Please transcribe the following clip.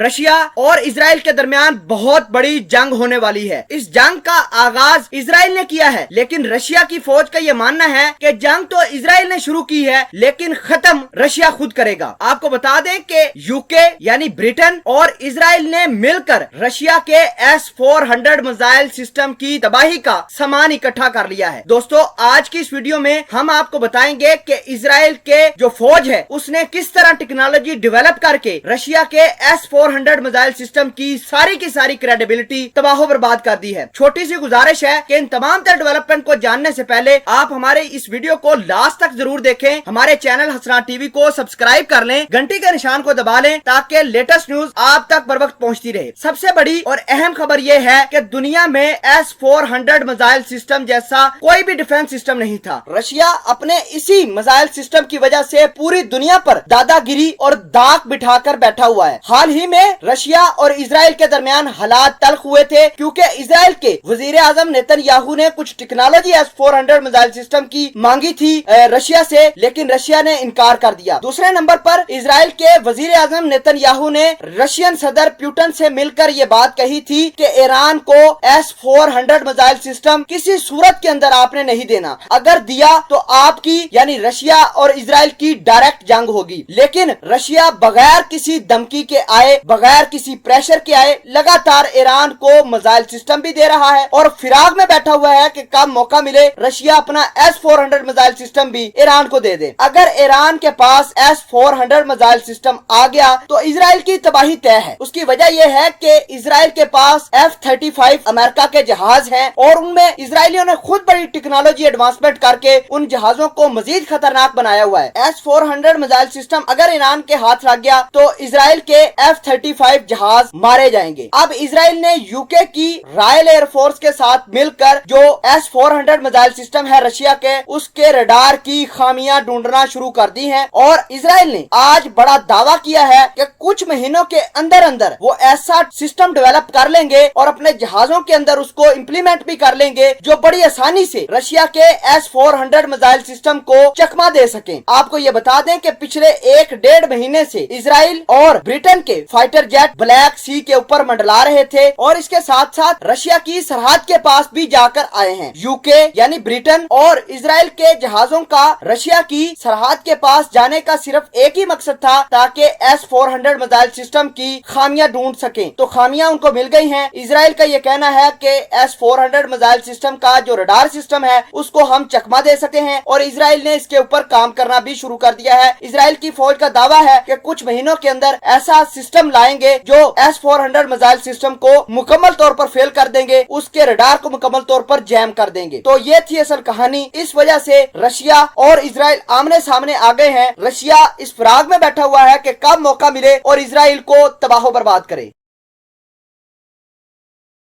Russia और Israel के दरमियान बहुत बड़ी जंग होने वाली है। इस जंग का आगाज इजराइल ने किया है, लेकिन रशिया की फौज का ये मानना है कि जंग तो इजराइल ने शुरू की है, लेकिन खत्म रशिया खुद करेगा। आपको बता दें कि यूके यानी ब्रिटेन और इजराइल ने मिलकर रशिया के S-400 मिसाइल सिस्टम की तबाही का सामान इकट्ठा कर लिया है। दोस्तों, आज की इस वीडियो में हम आपको बताएंगे कि इजराइल के जो फौज है उसने किस तरह टेक्नोलॉजी डेवलप करके रशिया के S-400 मिसाइल सिस्टम की सारी क्रेडिबिलिटी तबाह बर्बाद कर दी है। छोटी सी गुजारिश है कि इन तमाम तरह डेवलपमेंट को जानने से पहले आप हमारे इस वीडियो को लास्ट तक जरूर देखें। हमारे चैनल हसनात टीवी को सब्सक्राइब कर लें, घंटी के निशान को दबा लें ताकि लेटेस्ट न्यूज आप तक बर वक्त पहुंचती रहे। सबसे बड़ी और अहम खबर यह है कि दुनिया में S-400 मिसाइल सिस्टम जैसा कोई भी डिफेंस सिस्टम नहीं था। रशिया अपने इसी मिसाइल सिस्टम की वजह से पूरी दुनिया पर दादागिरी और दाग बिठाकर बैठा हुआ है। हाल ही में रशिया और इजराइल के दरमियान हालात तल्ख हुए थे, क्योंकि इजराइल के वजीर आजम नेतन्याहू ने कुछ टेक्नोलॉजी S-400 मिसाइल सिस्टम की मांगी थी रशिया से, लेकिन रशिया ने इनकार कर दिया। दूसरे नंबर पर इजराइल के वजीर आजम नेतन्याहू ने रशियन सदर पुतिन से मिलकर ये बात कही थी कि ईरान को S-400 मिसाइल सिस्टम किसी सूरत के अंदर आपने नहीं देना, अगर दिया तो आपकी यानी रशिया और इजराइल की डायरेक्ट जंग होगी। लेकिन रशिया बगैर किसी धमकी के आए, बगैर किसी प्रेशर के आए, लगातार ईरान को मिसाइल सिस्टम भी दे रहा है और फिराक में बैठा हुआ है कि कब मौका मिले रशिया अपना S-400 मिसाइल सिस्टम भी ईरान को दे दे। अगर ईरान के पास S-400 मिसाइल सिस्टम आ गया तो इजराइल की तबाही तय है। उसकी वजह यह है कि इजराइल के पास F-35 अमेरिका के जहाज हैं और उनमें इजरायलियों ने खुद बड़ी टेक्नोलॉजी एडवांसमेंट करके उन जहाजों को मजीद खतरनाक बनाया हुआ है। S-400 मिसाइल सिस्टम अगर ईरान के हाथ लग गया तो इजराइल के F-35 जहाज मारे जाएंगे। अब इजराइल ने यूके की रॉयल एयरफोर्स के साथ मिलकर जो S-400 मिसाइल सिस्टम है रशिया के, उसके रडार की खामियां ढूंढना शुरू कर दी हैं और इजराइल ने आज बड़ा दावा किया है कि कुछ महीनों के अंदर अंदर वो ऐसा सिस्टम डेवलप कर लेंगे और अपने जहाजों के अंदर उसको इम्प्लीमेंट भी कर लेंगे जो बड़ी आसानी से रशिया के S-400 मिसाइल सिस्टम को चकमा दे सके। आपको ये बता दें कि पिछले 1-1.5 महीने से इजराइल और ब्रिटेन के फाइटर जेट ब्लैक सी के ऊपर मंडला रहे थे और इसके साथ साथ रशिया की सरहद के पास भी जाकर आए हैं। यूके यानी ब्रिटेन और इजराइल के जहाजों का रशिया की सरहद के पास जाने का सिर्फ एक ही मकसद था ताकि S-400 मिसाइल सिस्टम की खामियां ढूंढ सकें। तो खामियां उनको मिल गई हैं। इजराइल का ये कहना है कि S-400 मिसाइल सिस्टम का जो रडार सिस्टम है उसको हम चकमा दे सके हैं और इजराइल ने इसके ऊपर काम करना भी शुरू कर दिया है। इजराइल की फौज का दावा है कि कुछ महीनों के अंदर ऐसा सिस्टम लाएंगे जो S-400 मिसाइल सिस्टम को मुकम्मल तौर पर फेल कर देंगे, उसके रडार को मुकम्मल तौर पर जैम कर देंगे। तो ये थी असल कहानी। इस वजह से रशिया और इजराइल आमने सामने आ गए हैं। रशिया इस फिराक में बैठा हुआ है कि कब मौका मिले और इजराइल को तबाह बर्बाद करे।